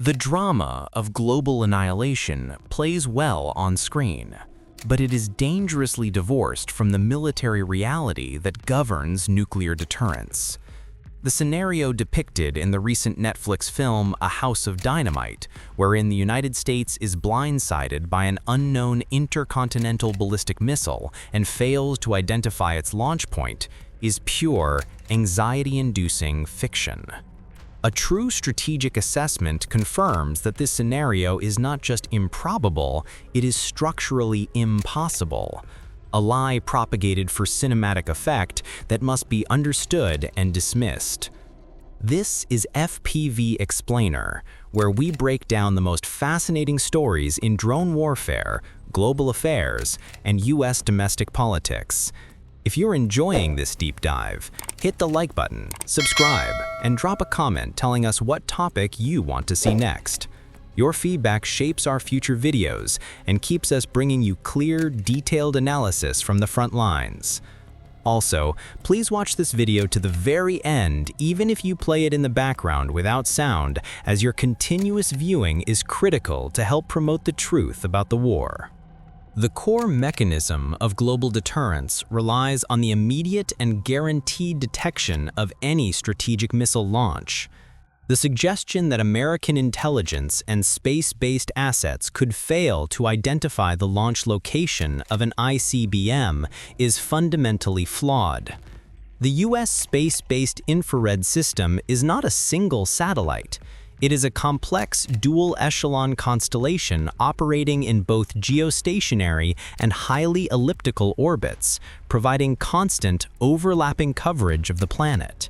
The drama of global annihilation plays well on screen, but it is dangerously divorced from the military reality that governs nuclear deterrence. The scenario depicted in the recent Netflix film A House of Dynamite, wherein the United States is blindsided by an unknown intercontinental ballistic missile and fails to identify its launch point, is pure, anxiety-inducing fiction. A true strategic assessment confirms that this scenario is not just improbable, it is structurally impossible. A lie propagated for cinematic effect that must be understood and dismissed. This is FPV Explainer, where we break down the most fascinating stories in drone warfare, global affairs, and US domestic politics. If you're enjoying this deep dive, hit the like button, subscribe, and drop a comment telling us what topic you want to see next. Your feedback shapes our future videos and keeps us bringing you clear, detailed analysis from the front lines. Also, please watch this video to the very end, even if you play it in the background without sound, as your continuous viewing is critical to help promote the truth about the war. The core mechanism of global deterrence relies on the immediate and guaranteed detection of any strategic missile launch. The suggestion that American intelligence and space-based assets could fail to identify the launch location of an ICBM is fundamentally flawed. The U.S. space-based infrared system is not a single satellite. It is a complex dual-echelon constellation operating in both geostationary and highly elliptical orbits, providing constant, overlapping coverage of the planet.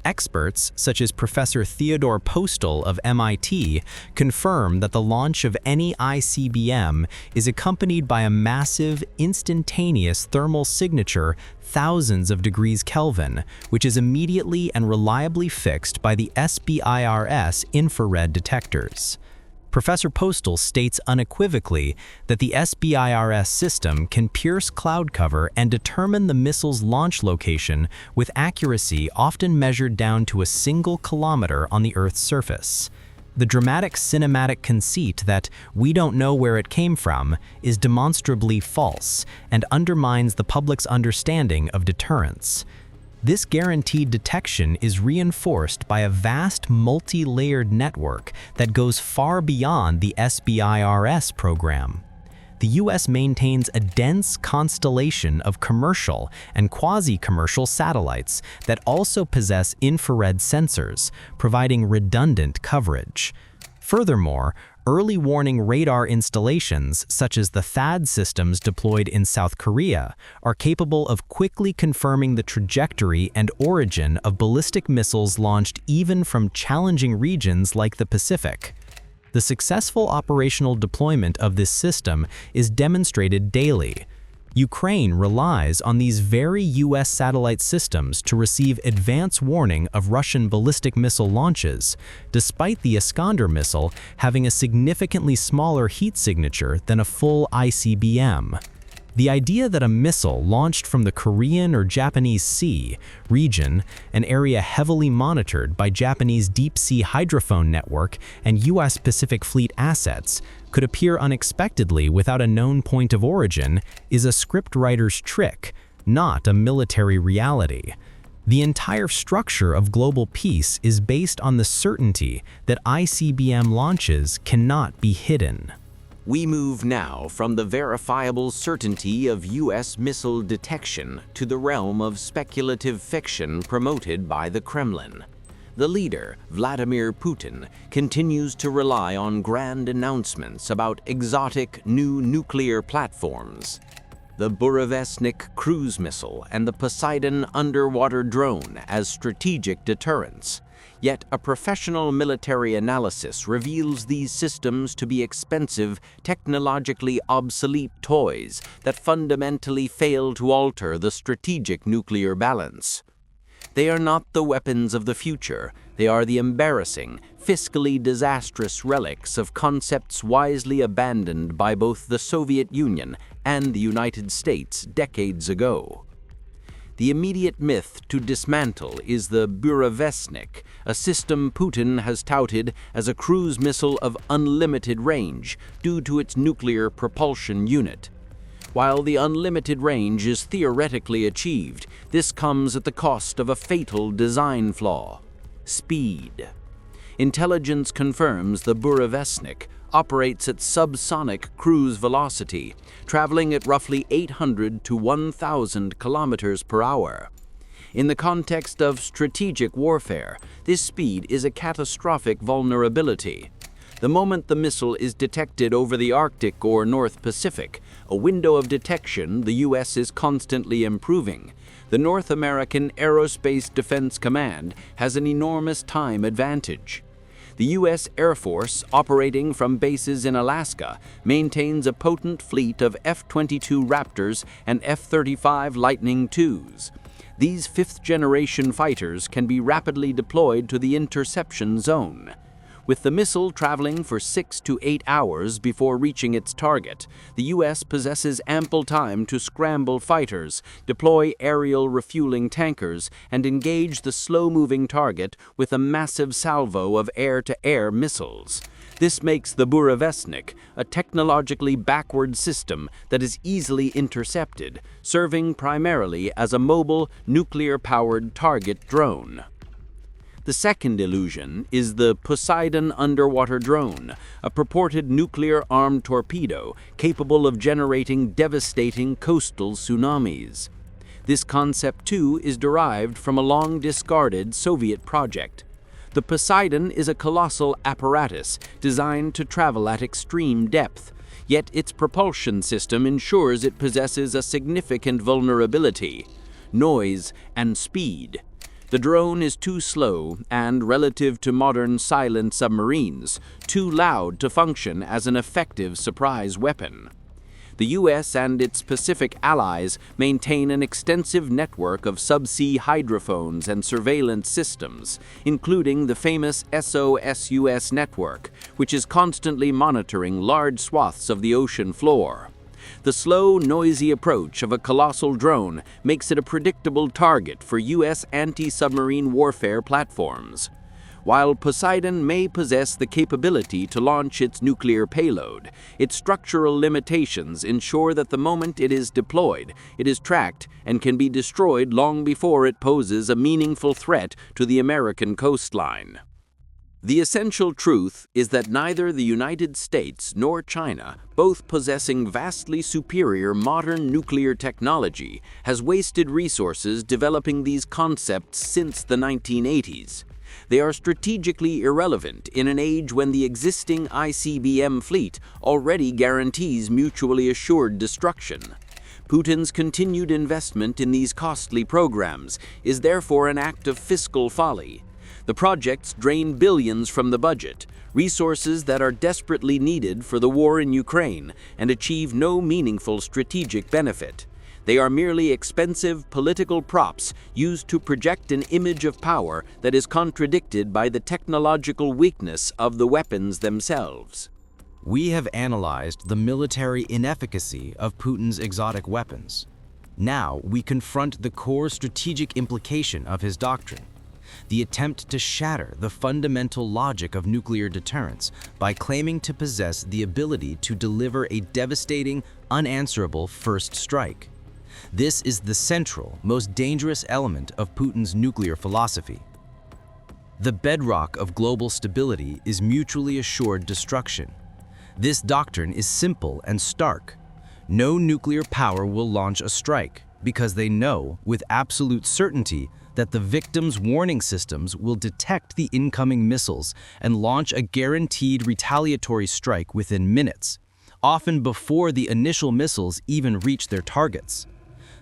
Experts, such as Professor Theodore Postel of MIT, confirm that the launch of any ICBM is accompanied by a massive, instantaneous thermal signature thousands of degrees Kelvin, which is immediately and reliably fixed by the SBIRS infrared detectors. Professor Postel states unequivocally that the SBIRS system can pierce cloud cover and determine the missile's launch location with accuracy often measured down to a single kilometer on the Earth's surface. The dramatic cinematic conceit that "we don't know where it came from" is demonstrably false and undermines the public's understanding of deterrence. This guaranteed detection is reinforced by a vast multi-layered network that goes far beyond the SBIRS program. The U.S. maintains a dense constellation of commercial and quasi-commercial satellites that also possess infrared sensors, providing redundant coverage. Furthermore, early warning radar installations, such as the THAAD systems deployed in South Korea, are capable of quickly confirming the trajectory and origin of ballistic missiles launched even from challenging regions like the Pacific. The successful operational deployment of this system is demonstrated daily. Ukraine relies on these very U.S. satellite systems to receive advance warning of Russian ballistic missile launches, despite the Iskander missile having a significantly smaller heat signature than a full ICBM. The idea that a missile launched from the Korean or Japanese Sea region, an area heavily monitored by Japanese deep-sea hydrophone network and U.S. Pacific Fleet assets, could appear unexpectedly without a known point of origin is a scriptwriter's trick, not a military reality. The entire structure of global peace is based on the certainty that ICBM launches cannot be hidden. We move now from the verifiable certainty of U.S. missile detection to the realm of speculative fiction promoted by the Kremlin. The leader, Vladimir Putin, continues to rely on grand announcements about exotic new nuclear platforms. The Burevestnik cruise missile and the Poseidon underwater drone as strategic deterrents. Yet a professional military analysis reveals these systems to be expensive, technologically obsolete toys that fundamentally fail to alter the strategic nuclear balance. They are not the weapons of the future. They are the embarrassing, fiscally disastrous relics of concepts wisely abandoned by both the Soviet Union and the United States decades ago. The immediate myth to dismantle is the Burevestnik, a system Putin has touted as a cruise missile of unlimited range due to its nuclear propulsion unit. While the unlimited range is theoretically achieved, this comes at the cost of a fatal design flaw: speed. Intelligence confirms the Burevestnik operates at subsonic cruise velocity, traveling at roughly 800 to 1,000 kilometers per hour. In the context of strategic warfare, this speed is a catastrophic vulnerability. The moment the missile is detected over the Arctic or North Pacific, a window of detection the U.S. is constantly improving, the North American Aerospace Defense Command has an enormous time advantage. The U.S. Air Force, operating from bases in Alaska, maintains a potent fleet of F-22 Raptors and F-35 Lightning IIs. These fifth-generation fighters can be rapidly deployed to the interception zone. With the missile traveling for 6 to 8 hours before reaching its target, the U.S. possesses ample time to scramble fighters, deploy aerial refueling tankers, and engage the slow-moving target with a massive salvo of air-to-air missiles. This makes the Burevestnik a technologically backward system that is easily intercepted, serving primarily as a mobile, nuclear-powered target drone. The second illusion is the Poseidon underwater drone, a purported nuclear-armed torpedo capable of generating devastating coastal tsunamis. This concept, too, is derived from a long-discarded Soviet project. The Poseidon is a colossal apparatus designed to travel at extreme depth, yet its propulsion system ensures it possesses a significant vulnerability: noise and speed. The drone is too slow and, relative to modern silent submarines, too loud to function as an effective surprise weapon. The U.S. and its Pacific allies maintain an extensive network of subsea hydrophones and surveillance systems, including the famous SOSUS network, which is constantly monitoring large swaths of the ocean floor. The slow, noisy approach of a colossal drone makes it a predictable target for U.S. anti-submarine warfare platforms. While Poseidon may possess the capability to launch its nuclear payload, its structural limitations ensure that the moment it is deployed, it is tracked and can be destroyed long before it poses a meaningful threat to the American coastline. The essential truth is that neither the United States nor China, both possessing vastly superior modern nuclear technology, has wasted resources developing these concepts since the 1980s. They are strategically irrelevant in an age when the existing ICBM fleet already guarantees mutually assured destruction. Putin's continued investment in these costly programs is therefore an act of fiscal folly. The projects drain billions from the budget, resources that are desperately needed for the war in Ukraine, and achieve no meaningful strategic benefit. They are merely expensive political props used to project an image of power that is contradicted by the technological weakness of the weapons themselves. We have analyzed the military inefficacy of Putin's exotic weapons. Now we confront the core strategic implication of his doctrine: the attempt to shatter the fundamental logic of nuclear deterrence by claiming to possess the ability to deliver a devastating, unanswerable first strike. This is the central, most dangerous element of Putin's nuclear philosophy. The bedrock of global stability is mutually assured destruction. This doctrine is simple and stark. No nuclear power will launch a strike because they know with absolute certainty that the victim's warning systems will detect the incoming missiles and launch a guaranteed retaliatory strike within minutes, often before the initial missiles even reach their targets.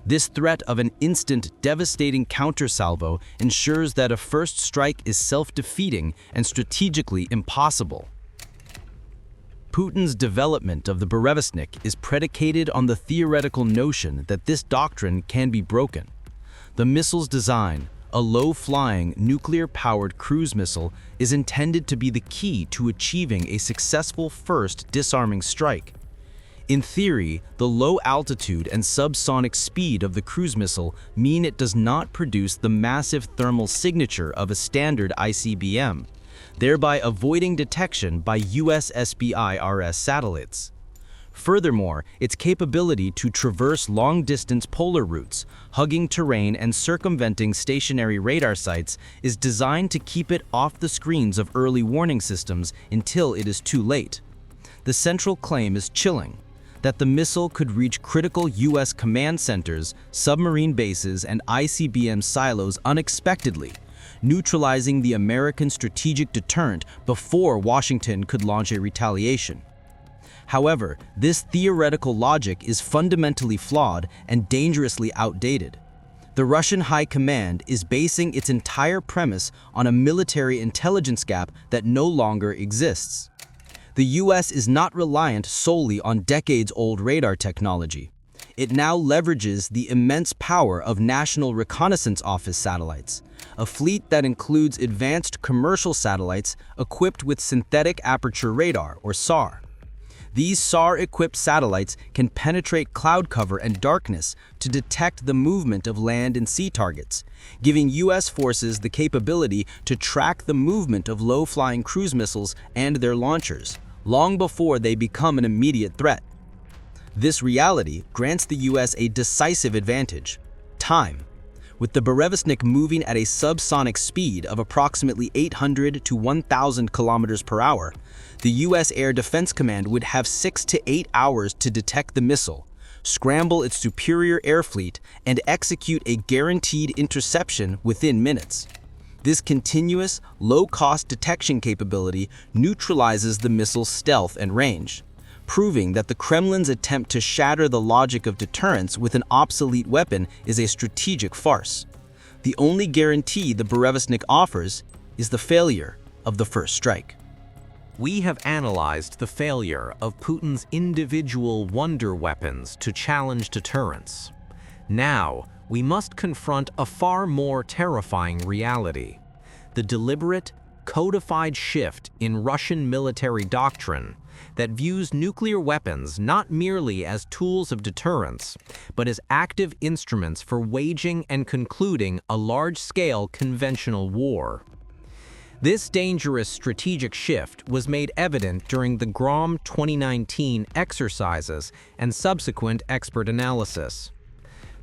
This threat of an instant, devastating countersalvo ensures that a first strike is self-defeating and strategically impossible. Putin's development of the Burevestnik is predicated on the theoretical notion that this doctrine can be broken. The missile's design, a low-flying, nuclear-powered cruise missile, is intended to be the key to achieving a successful first disarming strike. In theory, the low altitude and subsonic speed of the cruise missile mean it does not produce the massive thermal signature of a standard ICBM, thereby avoiding detection by US SBIRS satellites. Furthermore, its capability to traverse long-distance polar routes, hugging terrain and circumventing stationary radar sites is designed to keep it off the screens of early warning systems until it is too late. The central claim is chilling, that the missile could reach critical US command centers, submarine bases, and ICBM silos unexpectedly, neutralizing the American strategic deterrent before Washington could launch a retaliation. However, this theoretical logic is fundamentally flawed and dangerously outdated. The Russian High Command is basing its entire premise on a military intelligence gap that no longer exists. The US is not reliant solely on decades-old radar technology. It now leverages the immense power of National Reconnaissance Office satellites, a fleet that includes advanced commercial satellites equipped with synthetic aperture radar, or SAR. These SAR-equipped satellites can penetrate cloud cover and darkness to detect the movement of land and sea targets, giving US forces the capability to track the movement of low-flying cruise missiles and their launchers, long before they become an immediate threat. This reality grants the US a decisive advantage: time. With the Burevestnik moving at a subsonic speed of approximately 800 to 1,000 kilometers per hour, the US Air Defense Command would have 6 to 8 hours to detect the missile, scramble its superior air fleet, and execute a guaranteed interception within minutes. This continuous, low-cost detection capability neutralizes the missile's stealth and range, proving that the Kremlin's attempt to shatter the logic of deterrence with an obsolete weapon is a strategic farce. The only guarantee the Burevestnik offers is the failure of the first strike. We have analyzed the failure of Putin's individual wonder weapons to challenge deterrence. Now, we must confront a far more terrifying reality: the deliberate, codified shift in Russian military doctrine that views nuclear weapons not merely as tools of deterrence, but as active instruments for waging and concluding a large-scale conventional war. This dangerous strategic shift was made evident during the GROM 2019 exercises and subsequent expert analysis.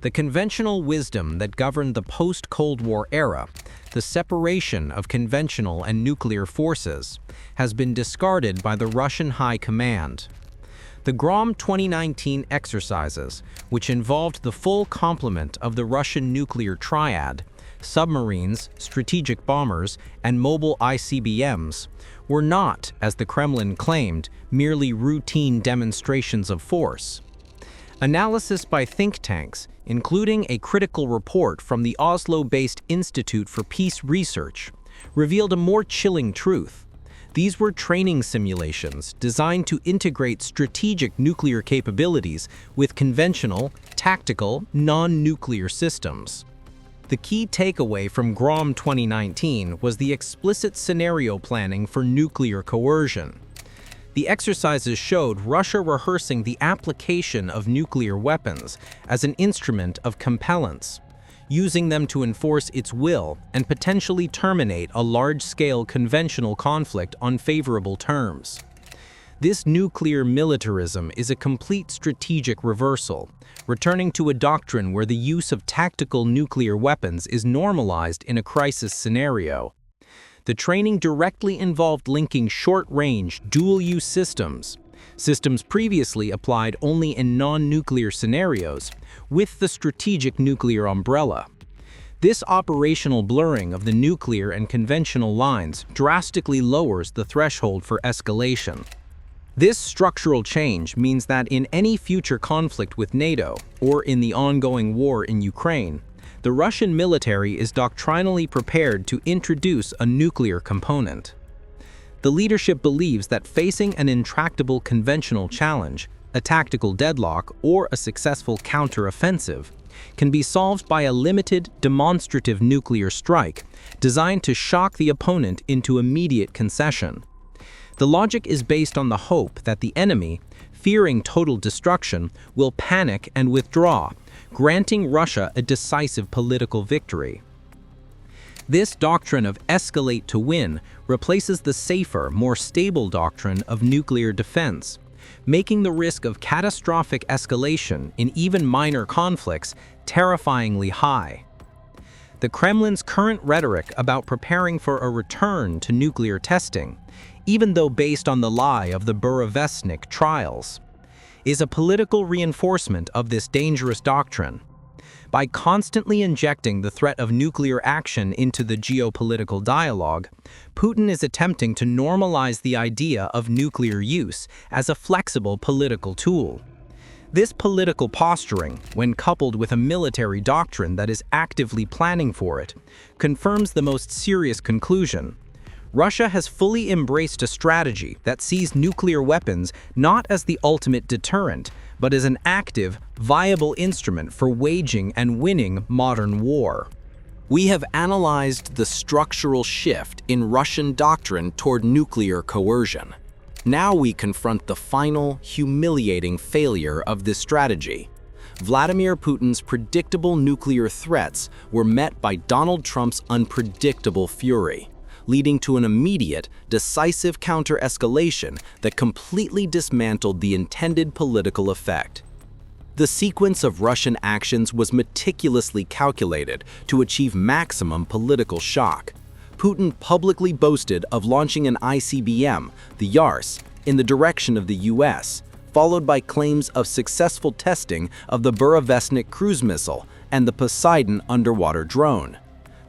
The conventional wisdom that governed the post-Cold War era, the separation of conventional and nuclear forces, has been discarded by the Russian High Command. The GROM 2019 exercises, which involved the full complement of the Russian nuclear triad, submarines, strategic bombers, and mobile ICBMs, were not, as the Kremlin claimed, merely routine demonstrations of force. Analysis by think tanks, including a critical report from the Oslo-based Institute for Peace Research, revealed a more chilling truth. These were training simulations designed to integrate strategic nuclear capabilities with conventional, tactical, non-nuclear systems. The key takeaway from GROM 2019 was the explicit scenario planning for nuclear coercion. The exercises showed Russia rehearsing the application of nuclear weapons as an instrument of compellence, using them to enforce its will and potentially terminate a large-scale conventional conflict on favorable terms. This nuclear militarism is a complete strategic reversal, returning to a doctrine where the use of tactical nuclear weapons is normalized in a crisis scenario. The training directly involved linking short-range, dual-use systems previously applied only in non-nuclear scenarios, with the strategic nuclear umbrella. This operational blurring of the nuclear and conventional lines drastically lowers the threshold for escalation. This structural change means that in any future conflict with NATO, or in the ongoing war in Ukraine, the Russian military is doctrinally prepared to introduce a nuclear component. The leadership believes that facing an intractable conventional challenge, a tactical deadlock, or a successful counter-offensive can be solved by a limited, demonstrative nuclear strike designed to shock the opponent into immediate concession. The logic is based on the hope that the enemy, fearing total destruction, will panic and withdraw, granting Russia a decisive political victory. This doctrine of escalate to win replaces the safer, more stable doctrine of nuclear defense, making the risk of catastrophic escalation in even minor conflicts terrifyingly high. The Kremlin's current rhetoric about preparing for a return to nuclear testing, even though based on the lie of the Burevestnik trials, is a political reinforcement of this dangerous doctrine. By constantly injecting the threat of nuclear action into the geopolitical dialogue, Putin is attempting to normalize the idea of nuclear use as a flexible political tool. This political posturing, when coupled with a military doctrine that is actively planning for it, confirms the most serious conclusion. Russia has fully embraced a strategy that sees nuclear weapons not as the ultimate deterrent, but as an active, viable instrument for waging and winning modern war. We have analyzed the structural shift in Russian doctrine toward nuclear coercion. Now we confront the final, humiliating failure of this strategy. Vladimir Putin's predictable nuclear threats were met by Donald Trump's unpredictable fury, leading to an immediate, decisive counter-escalation that completely dismantled the intended political effect. The sequence of Russian actions was meticulously calculated to achieve maximum political shock. Putin publicly boasted of launching an ICBM, the Yars, in the direction of the US, followed by claims of successful testing of the Burevestnik cruise missile and the Poseidon underwater drone.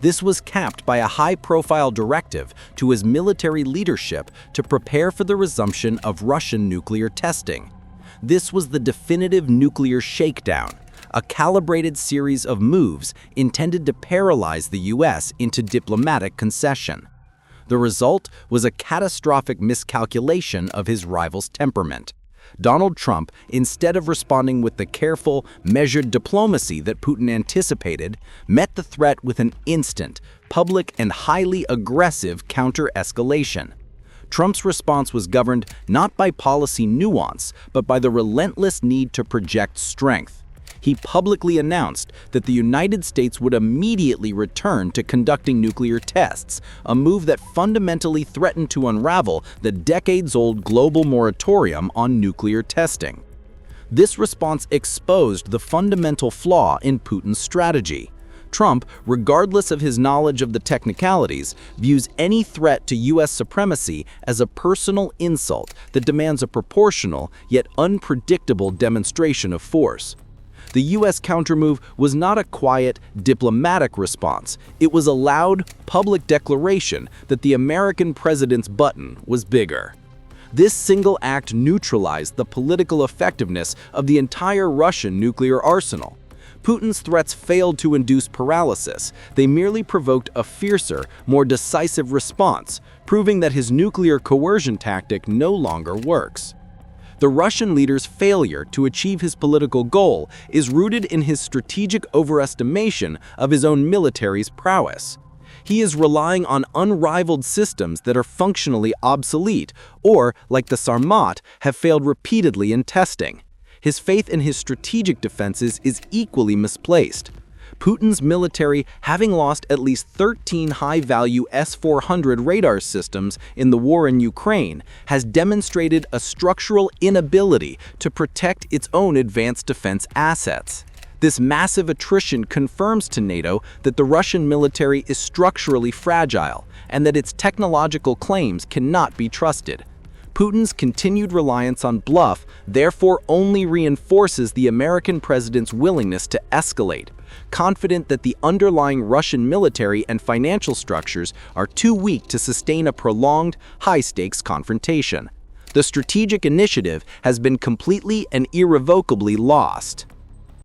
This was capped by a high-profile directive to his military leadership to prepare for the resumption of Russian nuclear testing. This was the definitive nuclear shakedown, a calibrated series of moves intended to paralyze the US into diplomatic concession. The result was a catastrophic miscalculation of his rival's temperament. Donald Trump, instead of responding with the careful, measured diplomacy that Putin anticipated, met the threat with an instant, public, and highly aggressive counter-escalation. Trump's response was governed not by policy nuance, but by the relentless need to project strength. He publicly announced that the United States would immediately return to conducting nuclear tests, a move that fundamentally threatened to unravel the decades-old global moratorium on nuclear testing. This response exposed the fundamental flaw in Putin's strategy. Trump, regardless of his knowledge of the technicalities, views any threat to U.S. supremacy as a personal insult that demands a proportional yet unpredictable demonstration of force. The U.S. countermove was not a quiet, diplomatic response. It was a loud, public declaration that the American president's button was bigger. This single act neutralized the political effectiveness of the entire Russian nuclear arsenal. Putin's threats failed to induce paralysis. They merely provoked a fiercer, more decisive response, proving that his nuclear coercion tactic no longer works. The Russian leader's failure to achieve his political goal is rooted in his strategic overestimation of his own military's prowess. He is relying on unrivaled systems that are functionally obsolete or, like the Sarmat, have failed repeatedly in testing. His faith in his strategic defenses is equally misplaced. Putin's military, having lost at least 13 high-value S-400 radar systems in the war in Ukraine, has demonstrated a structural inability to protect its own advanced defense assets. This massive attrition confirms to NATO that the Russian military is structurally fragile and that its technological claims cannot be trusted. Putin's continued reliance on bluff therefore only reinforces the American president's willingness to escalate, confident that the underlying Russian military and financial structures are too weak to sustain a prolonged, high-stakes confrontation. The strategic initiative has been completely and irrevocably lost.